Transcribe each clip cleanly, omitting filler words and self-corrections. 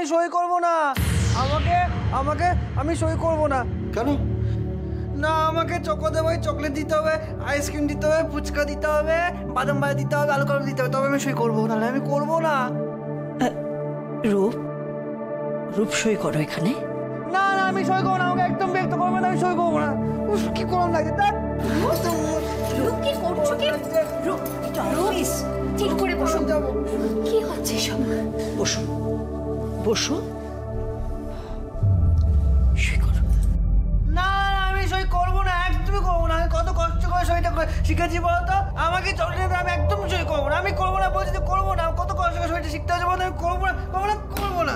আমি সই করব না। আমি সই করব না। কেন? না, আমাকে চকলেট দিতে হবে, আইসক্রিম দিতে হবে, ফুচকা দিতে হবে, বাদাম ভাজা দিতে হবে, আলু কাবলি দিতে হবে, তবে আমি সই করবো, নাহলে আমি করবো না। রূপ সই করো এখানে। না না, আমি সই করবো না, আমাকে একদম বিরক্ত করবে না, আমি সই করবো না। কি করলাম লাগছে তা? রূপ কি করছো কি? রূপ প্লিজ ঠিক করে বসো। কি হচ্ছে সব? বসো বসো, সই করো। না না, আমি সই করবো না, একদমই করবো না। আমি কত কষ্ট করে সইটা শিখেছি বলতো, আমাকে চকলেট, আমি একদম সই করবো না। আমি করবো না বলছি যে করবো না, কত কষ্ট করে সইটা শিখতে হচ্ছে বলতো, আমি করবো না, করবো না।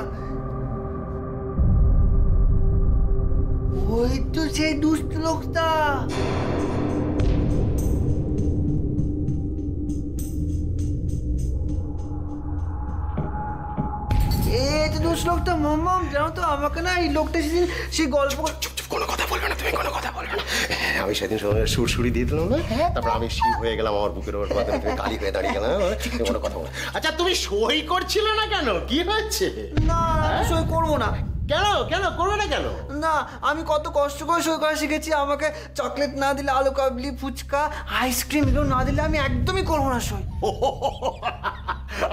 ওই তো সেই দুষ্ট লোকটা। এই তো দুষ্ট লোকটা মাম্মাম, জানো তো আমাকে না এই লোকটা সেদিন সেই গল্প। চুপ চুপ, কোনো কথা বলবে না তুমি, কোনো কথা বলবে না। আমি সেদিন সুরসুরি দিয়ে দিলাম না, তারপর আমি শিব হয়ে গেলাম, আমার বুকের ওপর মাথায় তুমি কালি হয়ে দাঁড়িয়ে গেলাম। কোনো কথা বল। আচ্ছা তুমি সই করছিলে না কেন? কি হচ্ছে? না, আমি সই করবো না। কেন কেন করবে না কেন? না, আমি কত কষ্ট করে সই করা শিখেছি, আমাকে চকলেট না দিলে, আলু কাবলি, ফুচকা, আইসক্রিম এগুলো না দিলে আমি একদমই করবো না সই।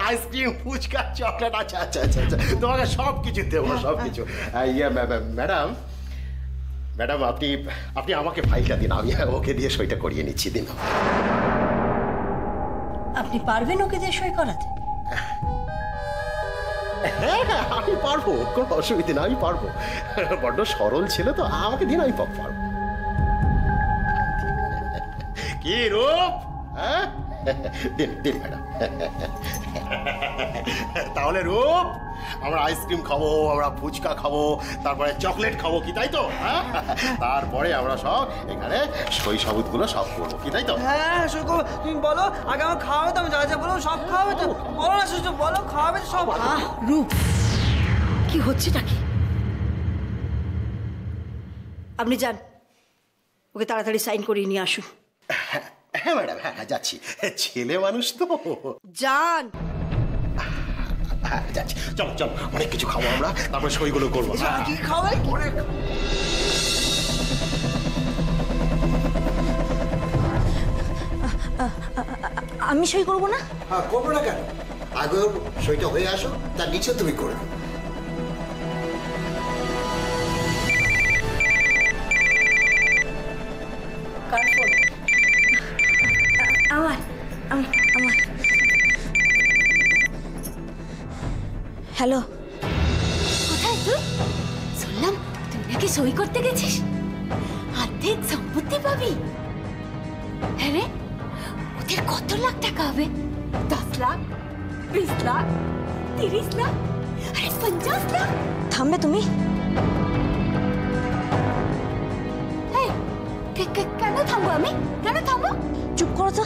আইসক্রিম, ফুচকা, চকলেট, আচ্ছা আচ্ছা আচ্ছা আচ্ছা, তোমাকে সব কিছু দেবো, সব কিছু। ম্যাডাম ম্যাডাম, আপনি আমাকে ফাইলটা দিন, আমি ওকে দিয়ে সইটা করিয়ে নিচ্ছি। দিন। আপনি পারবেন ওকে দিয়ে সই করাতে? হ্যাঁ হ্যাঁ, আমি পারবো, কোনো অসুবিধা না, আমি পারবো। বড্ড সরল ছিল তো, আমাকে দিন, আমি পারবো। কি রূপ? হ্যাঁ দিন দিন ম্যাডাম। তাহলে রূপ, আমরা আইসক্রিম খাবো, আমরা ফুচকা খাবো, তারপরে চকলেট খাবো, কি তাই তো? হ্যাঁ, তারপরে আমরা সব এখানে সই সাবুতগুলো সব করবো, কি তাই তো? হ্যাঁ সই করবো। তুমি বলো আগে, আমার খাওয়াবে তো, আমি যা যা বলবো সব খাওয়াবে তো। বলো না সুযোগ, বলো খাওয়াবে তো সব। রূপ, কি হচ্ছেটা কি? আপনি যান, ওকে তাড়াতাড়ি সাইন করিয়ে নিয়ে আসুন। হ্যাঁ ম্যাডাম, হ্যাঁ হ্যাঁ যাচ্ছি, ছেলে মানুষ তো। যান। হ্যাঁ যাচ্ছি, চলো চলো, অনেক কিছু খাবো আমরা, তারপরে সইগুলো করবো। কি খাওয়াই করে। আমি সই করবো না। হ্যাঁ, করবো না কেন? আগে ওর সইটা হয়ে আসো, তার নিচে তুমি করে দেবে। আমার আমার হ্যালো, কোথায় তুই? শুনলাম তুই নাকি সই করতে গেছিস, অর্ধেক সম্পত্তি পাবি। হ্যাঁ রে, ওদের কত লাখ টাকা হবে? 10 লাখ, 20 লাখ, 30 লাখ, আরে 50 লাখ। থামবে তুমি? কেন থামবো আমি? কেন থামবো? চুপ করো তো,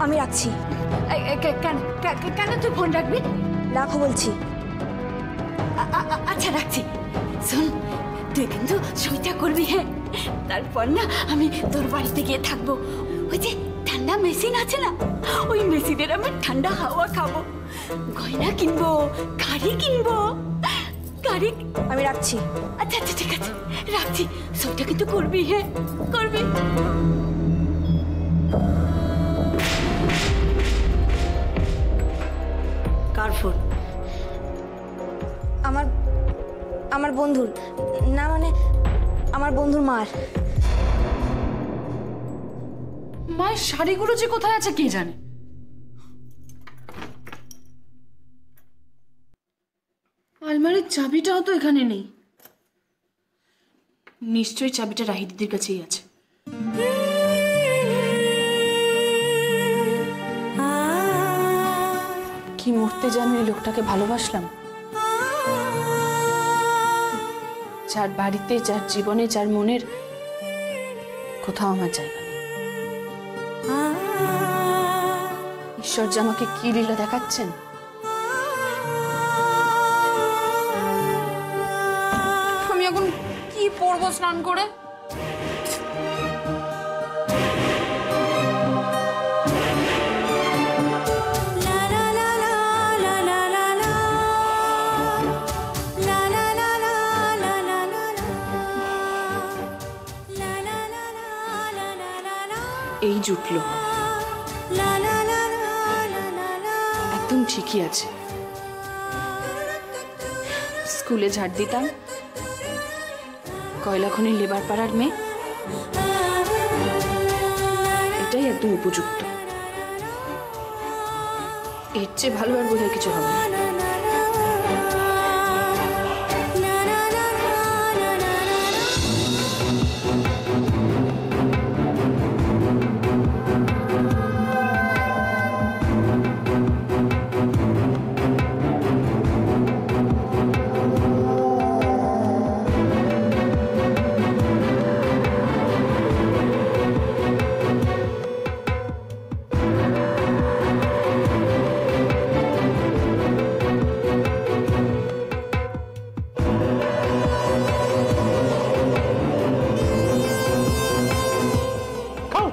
আমি রাখছি। কেন তুই ফোন রাখবি? রাখো বলছি। আচ্ছা রাখছি। শোন, তুই কিন্তু সইটা করবি, হ্যাঁ? তারপর না আমি তোর বাড়িতে গিয়ে থাকবো। ওই যে ঠান্ডা মেশিন আছে না, ওই মেশিনের আমি ঠান্ডা হাওয়া খাবো, গয়না কিনবো, গাড়ি কিনবো, গাড়ি। আমি রাখছি। আচ্ছা আচ্ছা ঠিক আছে, রাখছি। সইটা কিন্তু করবি, হ্যাঁ? করবি। কার ফোন? আমার বন্ধুর। না মানে আমার বন্ধুর মার। মায়ের শাড়িগুলো যে কোথায় আছে কে জানে। আলমারির চাবিটাও তো এখানে নেই, নিশ্চয়ই চাবিটা রাহি দিদির কাছেই আছে। কি মরতে জানো এই লোকটাকে ভালোবাসলাম, যার বাড়িতে, যার জীবনে, যার মনের কোথাও আমার জায়গা নেই। ঈশ্বর যে আমাকে কি লীলা দেখাচ্ছেন। আমি এখন কি পরবো স্নান করে? এই জুটলো, একদম ঠিকই আছে। স্কুলে ঝাড় দিতাম, কয়লা খনির লেবার পাড়ার মেয়ে, এটাই একদম উপযুক্ত। এর চেয়ে ভালো আর বোধহয় কিছু হবে না।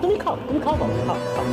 তুমি খাও বাবা, খাও খাও।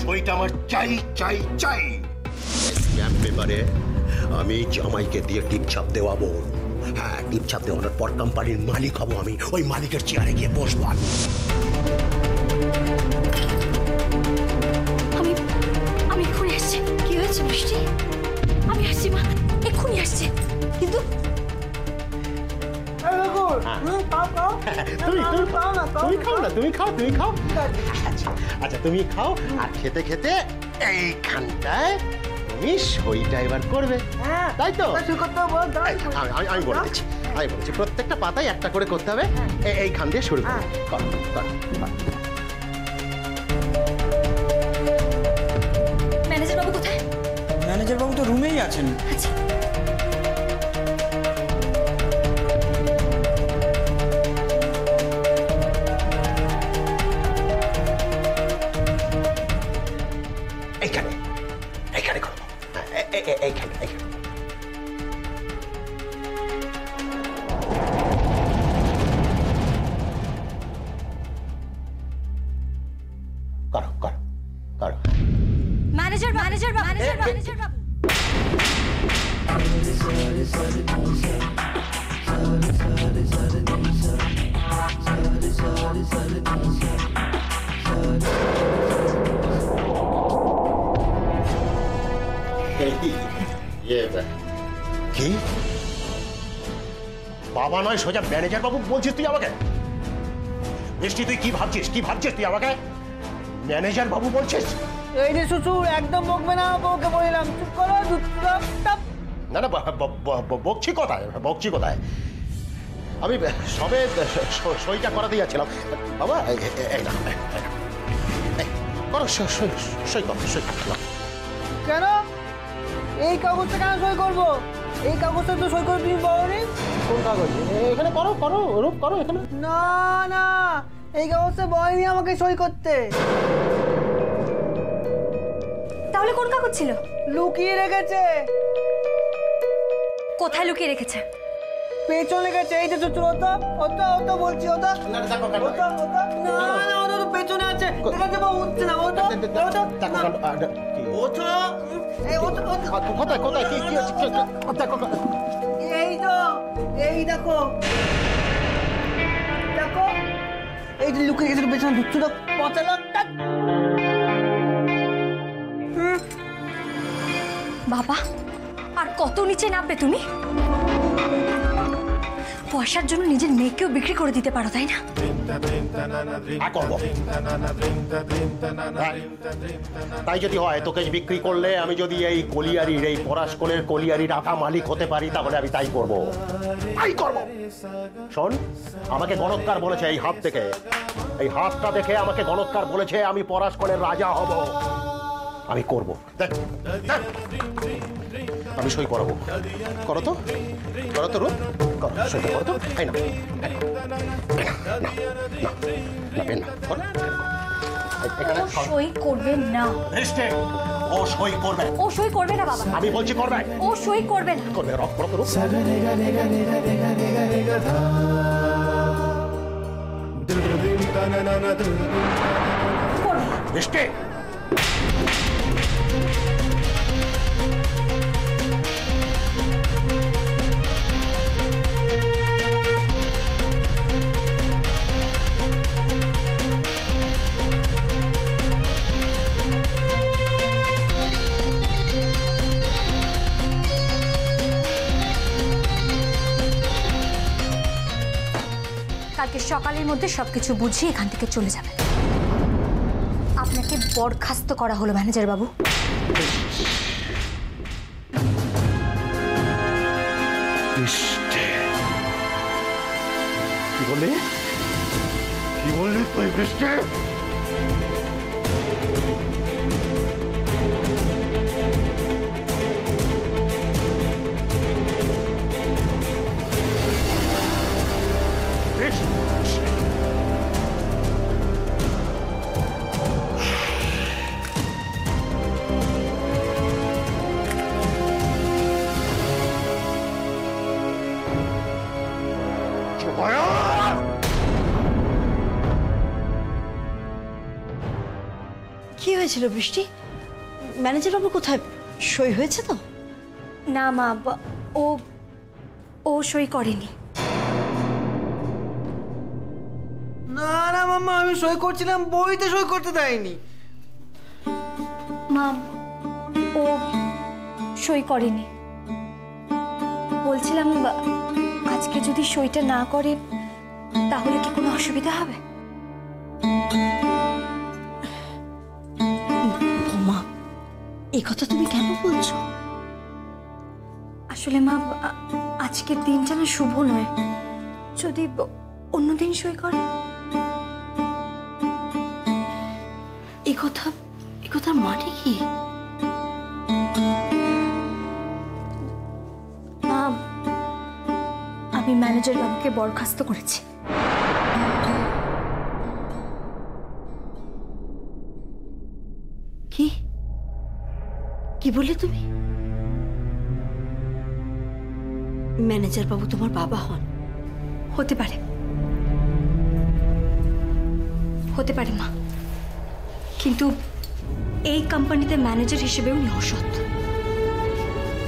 সইটা আমার চাই চাই চাই। স্ক্যাম পেপারে আমি জামাইকে দিয়ে টিপছাপ দেওয়াবো। হ্যাঁ, টিপছাপ দেওয়ানোর পর কোম্পানির মালিক হবো আমি, ওই মালিকের চেয়ারে গিয়ে বসবো আমি। আমি এক্ষুনি আসছি। কি হয়েছে বৃষ্টি? আমি আসছি মা, এক্ষুনি আসছি। কিন্তু তুমি খাও। আচ্ছা তুমি খাও, আর খেতে খেতে এইখানটায় তুমি সইটা এবার করবে, তাই তো? আমি বলে দিচ্ছি, প্রত্যেকটা পাতায় একটা করে করতে হবে। এইখান দিয়ে শুরু করো। ম্যানেজার বাবু কোথায়? ম্যানেজার বাবু তো রুমেই আছেন। আচ্ছা, এইখানে করবো। এইখানে করো। ম্যানেজার বাবু। কি বাবা নয়, সোজা ম্যানেজার বাবু বলছিস তুই আমাকে? বৃষ্টি, তুই কি ভাবছিস তুই আমাকে ম্যানেজার বাবু বলছিস? এই যে শ্বশুর, একদম বকবে না, বউকে বললাম চুপ করো। না বকছি কোথায়? আমি সবে সইটা করাতে যাচ্ছিলাম বাবা। এই না, করো সই করো। কেন এই কাগজটা কেন সই করবো? এই কাগজটা তো সই করে তুমি বলনি। কোন কাগজ? এখানে করো রূপ করো এখানে। না, এই কাগজটা বলেনি আমাকে সই করতে। তাহলে কোন কাগজ ছিল? লুকিয়ে রেখেছে। কোথায় লুকিয়ে রেখেছে? পেছনে রেখেছে। এই যে শ্বশুর, ওটা বলছি, ওটা তো পেছনে আছে। দেখাতে পাবো, উঠছে না। কোথায় কি আছে? এই দেখো, এই যে লুকিয়ে গেছে পেছনে, ঢুকছো তো পচা লোকটা। বাবা, আর কত নিচে নামবে তুমি? পয়সার জন্য নিজের মেয়েকেও বিক্রি করে দিতে পারো, তাই না? তাই যদি হয়, তোকে বিক্রি করলে আমি যদি এই কলিয়ারির, এই পরাশকলের কলিয়ারির আটা মালিক হতে পারি, তাহলে আমি তাই করব। শোন, আমাকে গণৎকার বলেছে এই হাত থেকে, এই হাতটা দেখে আমাকে গণৎকার বলেছে আমি পরাশকলের রাজা হব। আমি করব। দেখ, আমি সই করাবো। করো তো রূপ, সইটা করো তো। পেন না, করো। ও সই করবে না। বৃষ্টি, ও সই করবে। ও সই করবে না বাবা। আমি বলছি করবে। ও সই করবে না। করবে, রক রক রক। করবে। বৃষ্টি, কালকে সকালের মধ্যে সবকিছু বুঝিয়ে এখান থেকে চলে যাবে। আপনাকে বরখাস্ত করা হলো ম্যানেজার বাবু। কি বললি? কি বললি তুই বৃষ্টি? কি হয়েছিল বৃষ্টি? ম্যানেজার বাবু কোথায়? সই হয়েছে তো? না মা, ও সই করেনি। না না মাম্মা, আমি সই করছিলাম, বইতে সই করতে দেয়নি। মা, ও সই করেনি। বলছিলাম আজকে যদি সইটা না করে তাহলে কি কোনো অসুবিধা হবে? মা, এই কথা তুমি কেন বলছো? আসলে মা, আজকের দিনটা না শুভ নয়। যদি অন্যদিন সই করে। এই কথার মানে কি? মা, আমি ম্যানেজার বাবুকে বরখাস্ত করেছি। কি কি বললে তুমি? ম্যানেজার বাবু তোমার বাবা হন? হতে পারে, হতে পারে মা, কিন্তু এই কোম্পানিতে ম্যানেজার হিসেবে উনি অসৎ।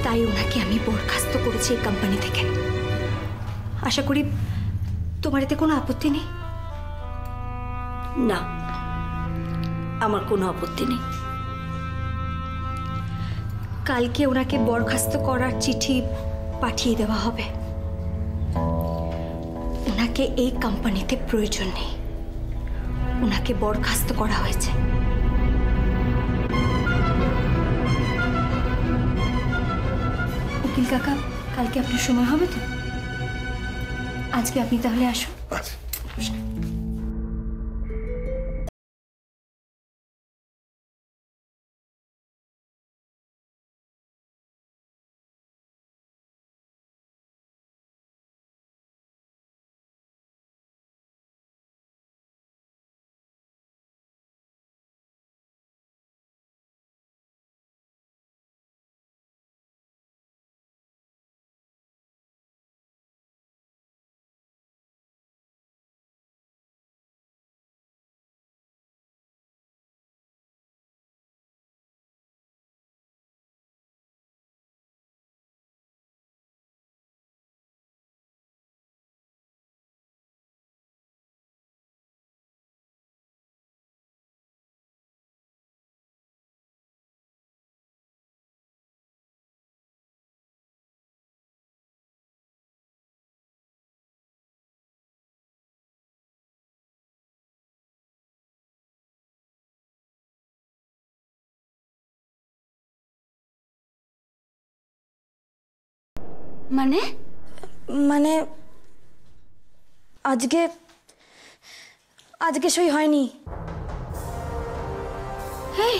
তাই ওনাকে আমি বরখাস্ত করেছি এই কোম্পানি থেকে। আশা করি তোমার এতে কোনো আপত্তি নেই। না, আমার কোনো আপত্তি নেই। কালকে ওনাকে বরখাস্ত করার চিঠি পাঠিয়ে দেওয়া হবে। ওনাকে এই কোম্পানিতে প্রয়োজন নেই, ওনাকে বরখাস্ত করা হয়েছে। উকিল কাকা, কালকে আপনার সময় হবে তো? আজকে আপনি তাহলে আসুন। মানে মানে আজকে সই হয়নি। হেই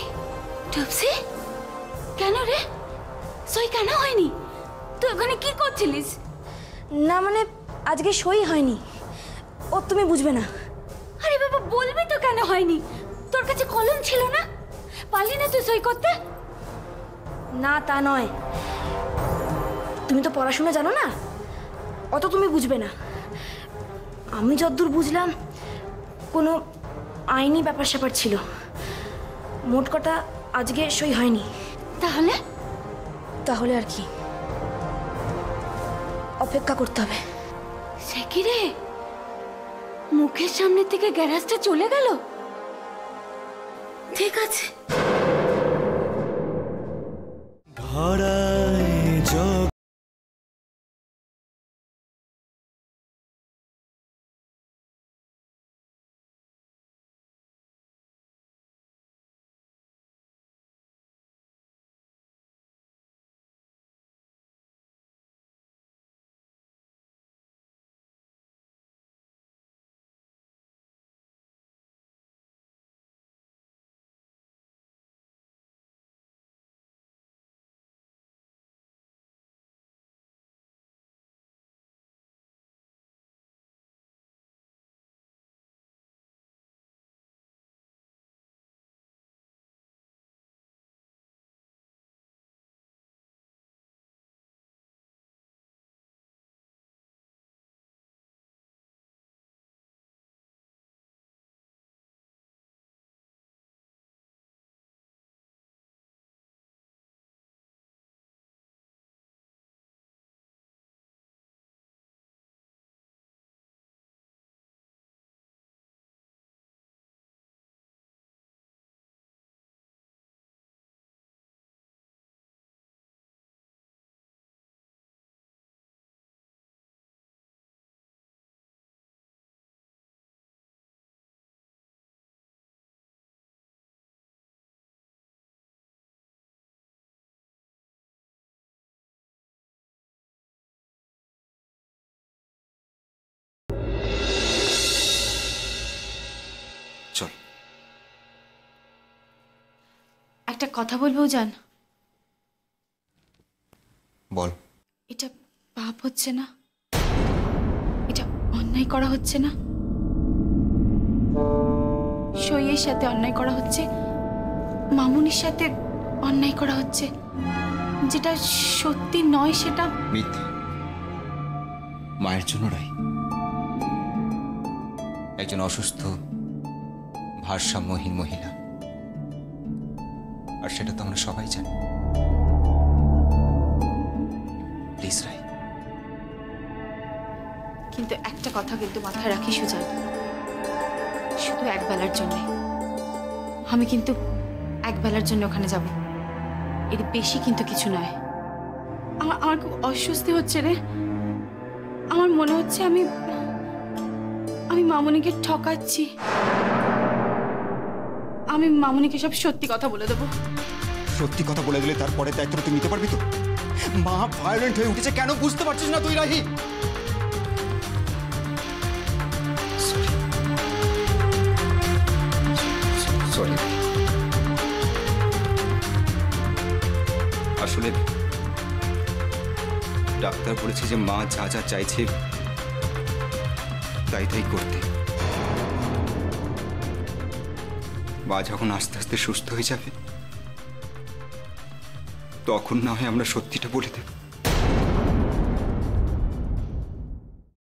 টপসি, কেন রে সই কেন হয়নি? তুই ওখানে কি করছিলিস? না মানে আজকে সই হয়নি, ও তুমি বুঝবে না। আরে বাবা, বলবি তো কেন হয়নি? তোর কাছে কাছে কলম ছিল না? পারলি না তুই সই করতে? না তা নয়, তুমি তো পড়াশোনা জানো না, অত তুমি বুঝবে না। আমি যতদূর বুঝলাম কোনো আইনি ব্যাপার স্যাপার ছিল। মোট কথা আজকে সই হয়নি। তাহলে? তাহলে আর কি, অপেক্ষা করতে হবে। সে কি রে, মুখের সামনে থেকে গ্যারাজটা চলে গেল? ঠিক আছে। চল। একটা কথা বলবো জান? বল। এটা পাপ হচ্ছে না? এটা অন্যায় করা হচ্ছে না? সইয়ের সাথে অন্যায় করা হচ্ছে, মামুনির সাথে অন্যায় করা হচ্ছে, যেটা সত্যি নয় সেটা মিথ্যে। মায়ের জন্য রাই একজন অসুস্থ ভারসাম্যহীন মহিলা, আর সেটা তো আমরা সবাই জানি। প্লিজ রাই। কিন্তু একটা কথা কিন্তু মাথায় রাখি সুজান, শুধু একবেলার জন্য। আমি কিন্তু একবেলার জন্য ওখানে যাব, এর বেশি কিন্তু কিছু নয়। আমার খুব অস্বস্তি হচ্ছে রে। আমার মনে হচ্ছে আমি মামুনিকে ঠকাচ্ছি। আমি মামুনিকে সব সত্যি কথা বলে দেবো। সত্যি কথা বলে দিলে তারপরে দায়িত্বটা তুই নিতে পারবি তো? মা ভায়োলেন্ট হয়ে উঠেছে, কেন বুঝতে পারছিস না তুই রাহি? সরি। আসলে ডাক্তার বলেছে যে মা যা যা চাইছে তাই তাই করতে। মা যখন আস্তে আস্তে সুস্থ হয়ে যাবে তখন না হয় আমরা সত্যিটা বলে দেব।